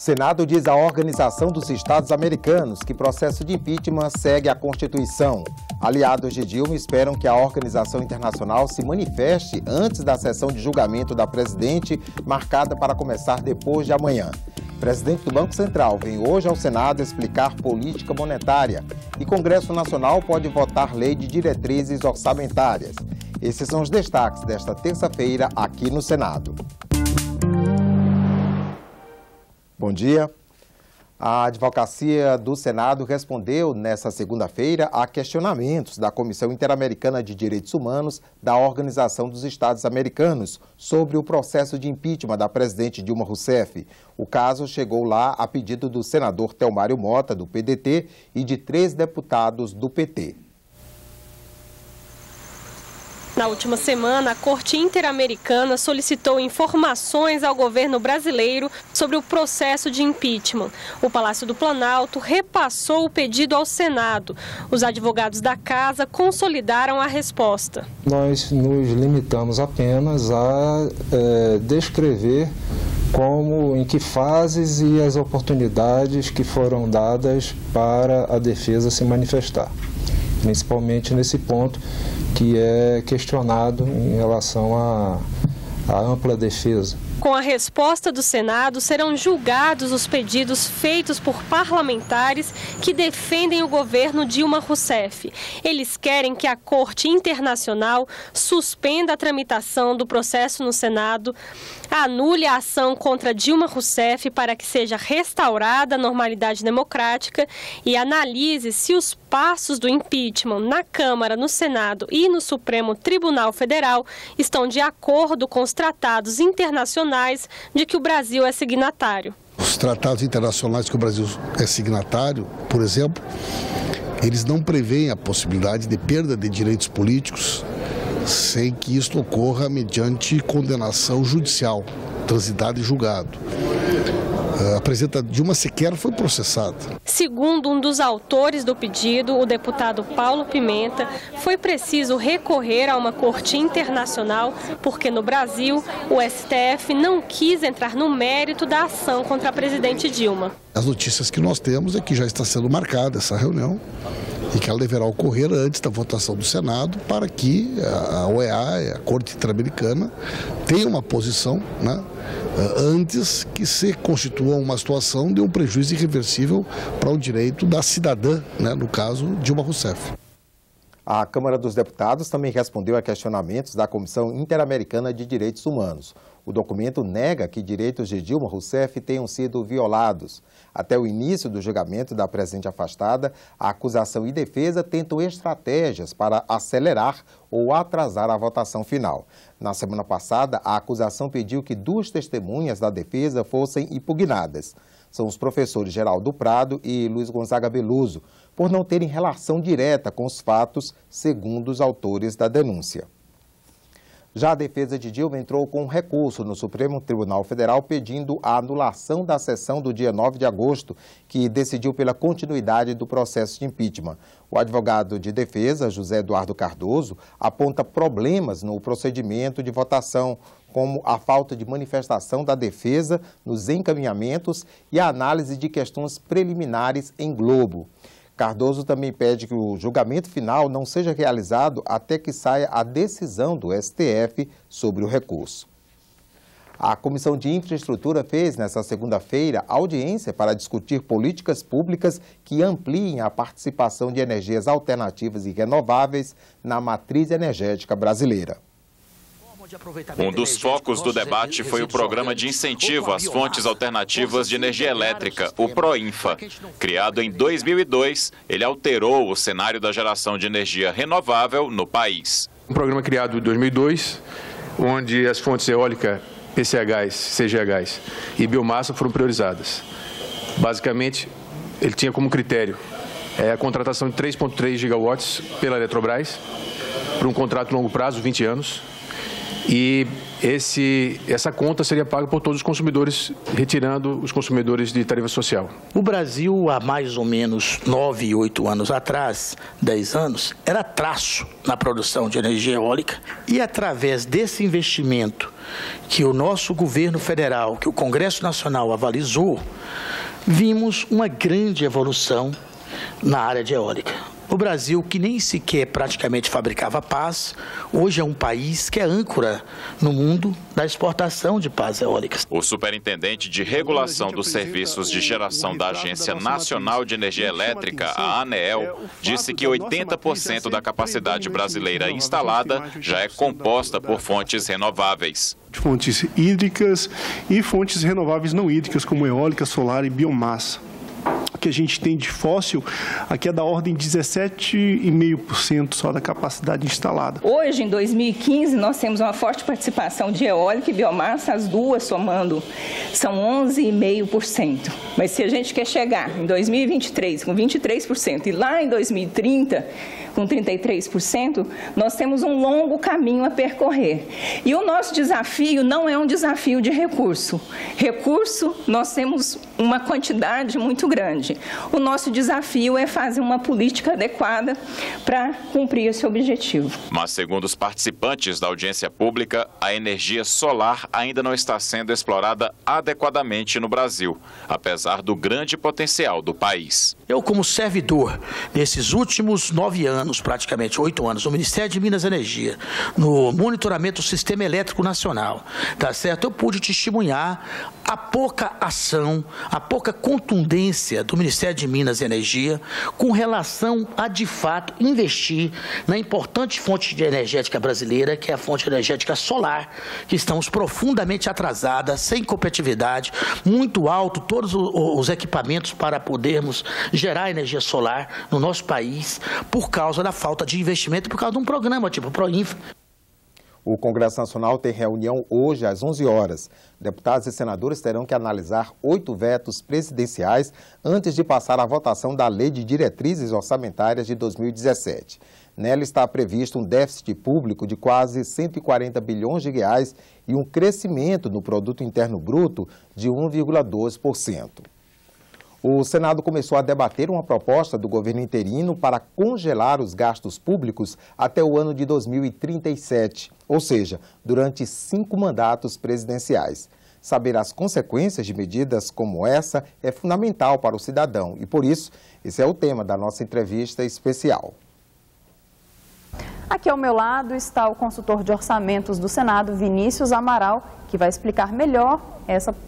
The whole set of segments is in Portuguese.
Senado diz à Organização dos Estados Americanos que processo de impeachment segue a Constituição. Aliados de Dilma esperam que a organização internacional se manifeste antes da sessão de julgamento da presidente, marcada para começar depois de amanhã. O presidente do Banco Central vem hoje ao Senado explicar política monetária e Congresso Nacional pode votar lei de diretrizes orçamentárias. Esses são os destaques desta terça-feira aqui no Senado. Bom dia. A Advocacia do Senado respondeu nesta segunda-feira a questionamentos da Comissão Interamericana de Direitos Humanos da Organização dos Estados Americanos sobre o processo de impeachment da presidente Dilma Rousseff. O caso chegou lá a pedido do senador Telmário Mota, do PDT, e de 3 deputados do PT. Na última semana, a Corte Interamericana solicitou informações ao governo brasileiro sobre o processo de impeachment. O Palácio do Planalto repassou o pedido ao Senado. Os advogados da Casa consolidaram a resposta. Nós nos limitamos apenas a descrever em que fases e as oportunidades que foram dadas para a defesa se manifestar, principalmente nesse ponto que é questionado em relação à ampla defesa. Com a resposta do Senado, serão julgados os pedidos feitos por parlamentares que defendem o governo Dilma Rousseff. Eles querem que a Corte Internacional suspenda a tramitação do processo no Senado, anule a ação contra Dilma Rousseff para que seja restaurada a normalidade democrática e analise se os passos do impeachment na Câmara, no Senado e no Supremo Tribunal Federal estão de acordo com os tratados internacionais de que o Brasil é signatário. Os tratados internacionais que o Brasil é signatário, por exemplo, eles não prevêem a possibilidade de perda de direitos políticos sem que isto ocorra mediante condenação judicial, transitada e julgado. A presidenta Dilma sequer foi processada. Segundo um dos autores do pedido, o deputado Paulo Pimenta, foi preciso recorrer a uma corte internacional porque no Brasil o STF não quis entrar no mérito da ação contra a presidente Dilma. As notícias que nós temos é que já está sendo marcada essa reunião e que ela deverá ocorrer antes da votação do Senado para que a OEA, a Corte Interamericana, tenha uma posição, antes que se constitua uma situação de um prejuízo irreversível para o direito da cidadã, no caso Dilma Rousseff. A Câmara dos Deputados também respondeu a questionamentos da Comissão Interamericana de Direitos Humanos. O documento nega que direitos de Dilma Rousseff tenham sido violados. Até o início do julgamento da presidente afastada, a acusação e defesa tentam estratégias para acelerar ou atrasar a votação final. Na semana passada, a acusação pediu que 2 testemunhas da defesa fossem impugnadas. São os professores Geraldo Prado e Luiz Gonzaga Beluso, por não terem relação direta com os fatos, segundo os autores da denúncia. Já a defesa de Dilma entrou com um recurso no Supremo Tribunal Federal pedindo a anulação da sessão do dia 9 de agosto, que decidiu pela continuidade do processo de impeachment. O advogado de defesa, José Eduardo Cardoso, aponta problemas no procedimento de votação, como a falta de manifestação da defesa nos encaminhamentos e a análise de questões preliminares em globo. Cardoso também pede que o julgamento final não seja realizado até que saia a decisão do STF sobre o recurso. A Comissão de Infraestrutura fez, nesta segunda-feira, audiência para discutir políticas públicas que ampliem a participação de energias alternativas e renováveis na matriz energética brasileira. Um dos focos do debate foi o Programa de Incentivo às Fontes Alternativas de Energia Elétrica, o PROINFA. Criado em 2002, ele alterou o cenário da geração de energia renovável no país. Um programa criado em 2002, onde as fontes eólica, PCHs, CGHs e biomassa foram priorizadas. Basicamente, ele tinha como critério a contratação de 3,3 gigawatts pela Eletrobras, por um contrato de longo prazo, 20 anos, e essa conta seria paga por todos os consumidores, retirando os consumidores de tarifa social. O Brasil, há mais ou menos 9, 8 anos atrás, 10 anos, era traço na produção de energia eólica e através desse investimento que o nosso governo federal, que o Congresso Nacional avalizou, vimos uma grande evolução na área de eólica. O Brasil, que nem sequer praticamente fabricava pás, hoje é um país que é âncora no mundo da exportação de pás eólicas. O superintendente de regulação dos serviços de geração da Agência Nacional de Energia Elétrica, a ANEEL, disse que 80% da capacidade brasileira instalada já é composta por fontes renováveis. Fontes hídricas e fontes renováveis não hídricas, como eólica, solar e biomassa. O que a gente tem de fóssil aqui é da ordem de 17,5% só da capacidade instalada. Hoje, em 2015, nós temos uma forte participação de eólica e biomassa, as duas somando são 11,5%. Mas se a gente quer chegar em 2023 com 23% e lá em 2030 com 33%, nós temos um longo caminho a percorrer. E o nosso desafio não é um desafio de recurso. Recurso, nós temos uma quantidade muito grande. O nosso desafio é fazer uma política adequada para cumprir esse objetivo. Mas, segundo os participantes da audiência pública, a energia solar ainda não está sendo explorada adequadamente no Brasil, apesar do grande potencial do país. Eu, como servidor, nesses últimos 9 anos, praticamente 8 anos, no Ministério de Minas e Energia, no monitoramento do Sistema Elétrico Nacional, tá certo? Eu pude testemunhar a pouca ação, a pouca contundência do Ministério de Minas e Energia com relação a, de fato, investir na importante fonte de energética brasileira, que é a fonte energética solar, que estamos profundamente atrasadas, sem competitividade, muito alto, todos os equipamentos para podermos gerar energia solar no nosso país, por causa da falta de investimento, por causa de um programa tipo o PROINFA. O Congresso Nacional tem reunião hoje às 11 horas. Deputados e senadores terão que analisar 8 vetos presidenciais antes de passar à votação da Lei de Diretrizes Orçamentárias de 2017. Nela está previsto um déficit público de quase 140 bilhões de reais e um crescimento no Produto Interno Bruto de 1,2%. O Senado começou a debater uma proposta do governo interino para congelar os gastos públicos até o ano de 2037, ou seja, durante 5 mandatos presidenciais. Saber as consequências de medidas como essa é fundamental para o cidadão e, por isso, esse é o tema da nossa entrevista especial. Aqui ao meu lado está o consultor de orçamentos do Senado, Vinícius Amaral, que vai explicar melhor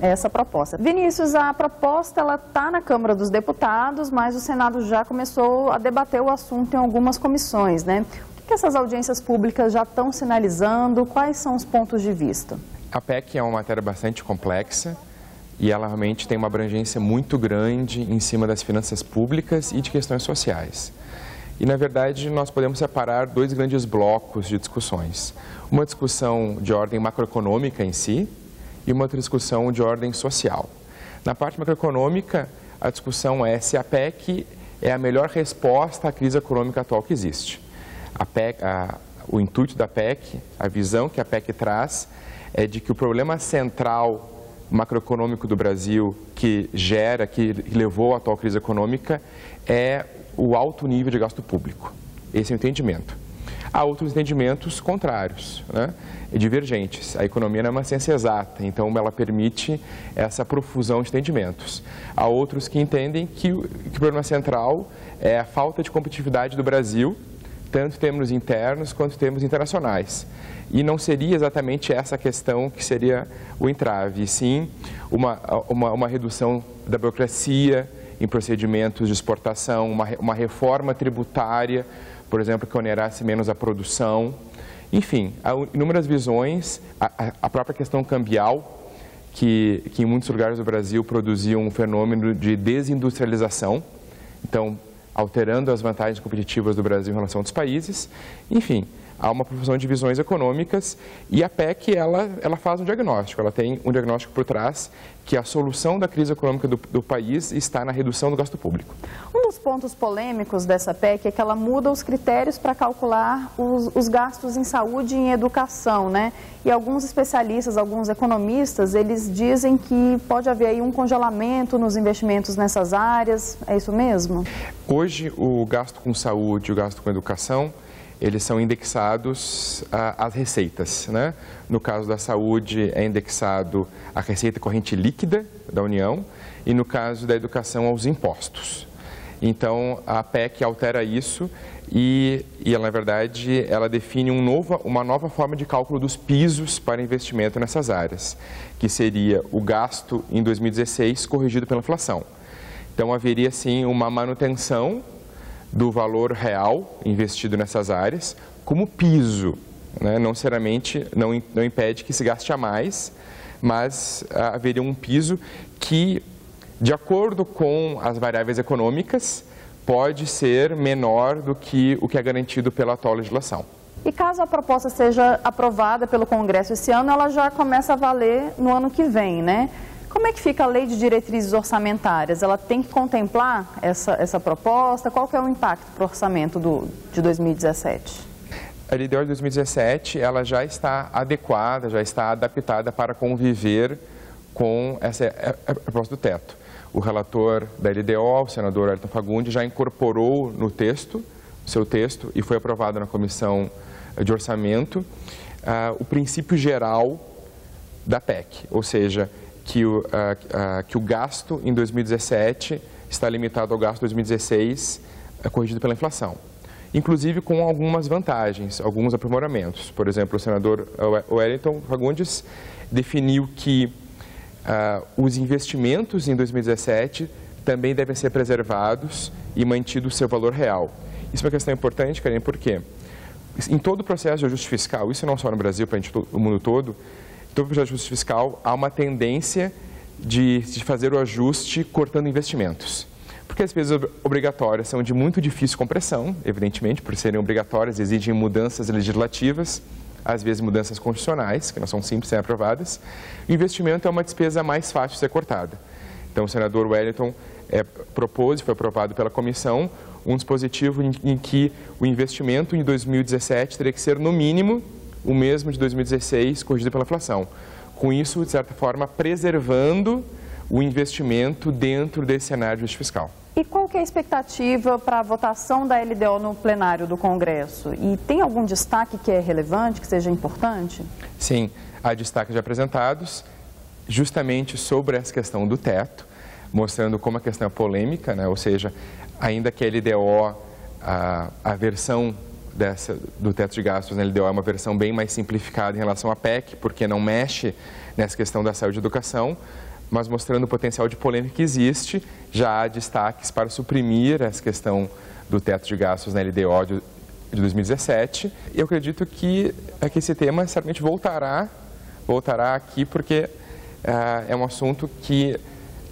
essa proposta. Vinícius, a proposta está na Câmara dos Deputados, mas o Senado já começou a debater o assunto em algumas comissões, né? O que essas audiências públicas já estão sinalizando? Quais são os pontos de vista? A PEC é uma matéria bastante complexa e ela realmente tem uma abrangência muito grande em cima das finanças públicas e de questões sociais. E, na verdade, nós podemos separar 2 grandes blocos de discussões. Uma discussão de ordem macroeconômica em si e uma outra discussão de ordem social. Na parte macroeconômica, a discussão é se a PEC é a melhor resposta à crise econômica atual que existe. O intuito da PEC, a visão que a PEC traz, é de que o problema central macroeconômico do Brasil que levou à atual crise econômica é o alto nível de gasto público. Esse é o entendimento. Há outros entendimentos contrários, né? Divergentes. A economia não é uma ciência exata, então ela permite essa profusão de entendimentos. Há outros que entendem que o problema central é a falta de competitividade do Brasil, tanto em termos internos quanto em termos internacionais. E não seria exatamente essa questão que seria o entrave, e sim uma redução da burocracia em procedimentos de exportação, uma reforma tributária, por exemplo, que onerasse menos a produção. Enfim, há inúmeras visões, a própria questão cambial, que em muitos lugares do Brasil produziu um fenômeno de desindustrialização, então alterando as vantagens competitivas do Brasil em relação a outros países. Enfim, há uma profusão de visões econômicas e a PEC ela faz um diagnóstico, ela tem um diagnóstico por trás que a solução da crise econômica do país está na redução do gasto público. Um dos pontos polêmicos dessa PEC é que ela muda os critérios para calcular os gastos em saúde e em educação, né? E alguns especialistas, alguns economistas, eles dizem que pode haver aí um congelamento nos investimentos nessas áreas, é isso mesmo? Hoje, o gasto com saúde e o gasto com educação, eles são indexados às receitas, né? No caso da saúde, é indexado à receita corrente líquida da União e no caso da educação, aos impostos. Então, a PEC altera isso e ela, na verdade, ela define uma nova forma de cálculo dos pisos para investimento nessas áreas, que seria o gasto em 2016 corrigido pela inflação. Então, haveria, sim, uma manutenção do valor real investido nessas áreas como piso, né? Não necessariamente não impede que se gaste a mais, mas haveria um piso que, de acordo com as variáveis econômicas, pode ser menor do que o que é garantido pela atual legislação. E caso a proposta seja aprovada pelo Congresso esse ano, ela já começa a valer no ano que vem, né? Como é que fica a lei de diretrizes orçamentárias? Ela tem que contemplar essa proposta? Qual que é o impacto para o orçamento de 2017? A LDO de 2017 ela já está adequada, já está adaptada para conviver com essa proposta do teto. O relator da LDO, o senador Wellington Fagundes, já incorporou no seu texto, e foi aprovado na Comissão de Orçamento, o princípio geral da PEC, ou seja, que o gasto em 2017 está limitado ao gasto de 2016, corrigido pela inflação. Inclusive com algumas vantagens, alguns aprimoramentos. Por exemplo, o senador Wellington Fagundes definiu que os investimentos em 2017 também devem ser preservados e mantido o seu valor real. Isso é uma questão importante, Karine, porque em todo o processo de ajuste fiscal, isso não só no Brasil, para o mundo todo, todo o processo de ajuste fiscal, há uma tendência de fazer o ajuste cortando investimentos. Porque as despesas obrigatórias são de muito difícil compressão, evidentemente, por serem obrigatórias, exigem mudanças legislativas, às vezes mudanças constitucionais, que não são simples de serem aprovadas. O investimento é uma despesa mais fácil de ser cortada. Então, o senador Wellington propôs e foi aprovado pela comissão um dispositivo em que o investimento em 2017 teria que ser, no mínimo, o mesmo de 2016, corrigido pela inflação. Com isso, de certa forma, preservando o investimento dentro desse cenário de ajuste fiscal. E qual que é a expectativa para a votação da LDO no plenário do Congresso? E tem algum destaque que é relevante, que seja importante? Sim, há destaques já apresentados, justamente sobre essa questão do teto, mostrando como a questão é polêmica, né? Ou seja, ainda que a LDO, a versão do teto de gastos na LDO é uma versão bem mais simplificada em relação à PEC, porque não mexe nessa questão da saúde e educação, mas mostrando o potencial de polêmica que existe, já há destaques para suprimir essa questão do teto de gastos na LDO de 2017. E eu acredito que esse tema certamente voltará aqui, porque é um assunto que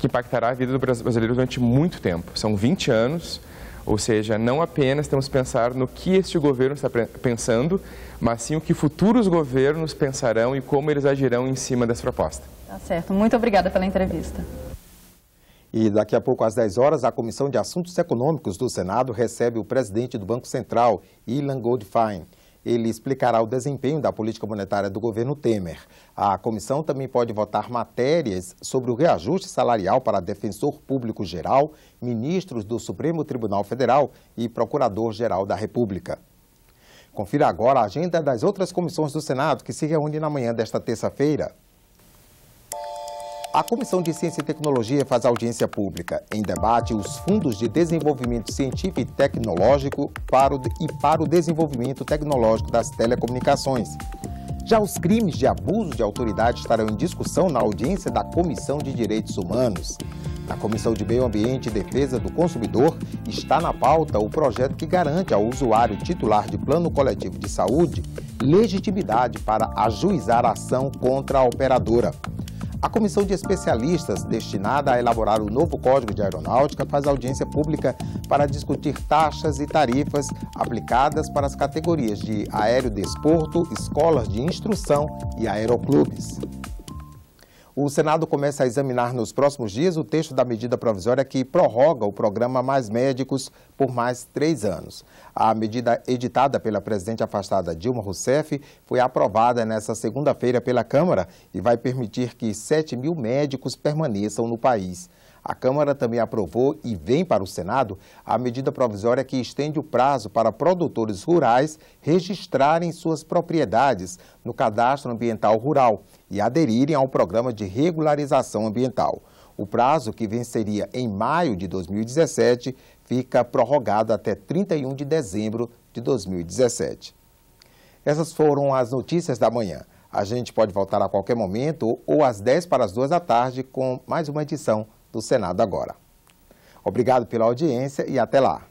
impactará a vida do brasileiro durante muito tempo. São 20 anos, ou seja, não apenas temos que pensar no que este governo está pensando, mas sim o que futuros governos pensarão e como eles agirão em cima dessa proposta. Tá certo. Muito obrigada pela entrevista. E daqui a pouco, às 10 horas, a Comissão de Assuntos Econômicos do Senado recebe o presidente do Banco Central, Ilan Goldfein. Ele explicará o desempenho da política monetária do governo Temer. A comissão também pode votar matérias sobre o reajuste salarial para defensor público geral, ministros do Supremo Tribunal Federal e procurador-geral da República. Confira agora a agenda das outras comissões do Senado que se reúne na manhã desta terça-feira. A Comissão de Ciência e Tecnologia faz audiência pública em debate os fundos de desenvolvimento científico e tecnológico para o desenvolvimento tecnológico das telecomunicações. Já os crimes de abuso de autoridade estarão em discussão na audiência da Comissão de Direitos Humanos. Na Comissão de Meio Ambiente e Defesa do Consumidor está na pauta o projeto que garante ao usuário titular de plano coletivo de saúde legitimidade para ajuizar a ação contra a operadora. A comissão de especialistas destinada a elaborar o novo Código de Aeronáutica faz audiência pública para discutir taxas e tarifas aplicadas para as categorias de aerodesporto, escolas de instrução e aeroclubes. O Senado começa a examinar nos próximos dias o texto da medida provisória que prorroga o programa Mais Médicos por mais 3 anos. A medida editada pela presidente afastada Dilma Rousseff foi aprovada nesta segunda-feira pela Câmara e vai permitir que 7.000 médicos permaneçam no país. A Câmara também aprovou e vem para o Senado a medida provisória que estende o prazo para produtores rurais registrarem suas propriedades no Cadastro Ambiental Rural e aderirem ao programa de regularização ambiental. O prazo, que venceria em maio de 2017, fica prorrogado até 31 de dezembro de 2017. Essas foram as notícias da manhã. A gente pode voltar a qualquer momento ou às 10 para as 2 da tarde com mais uma edição do Senado Agora. Obrigado pela audiência e até lá.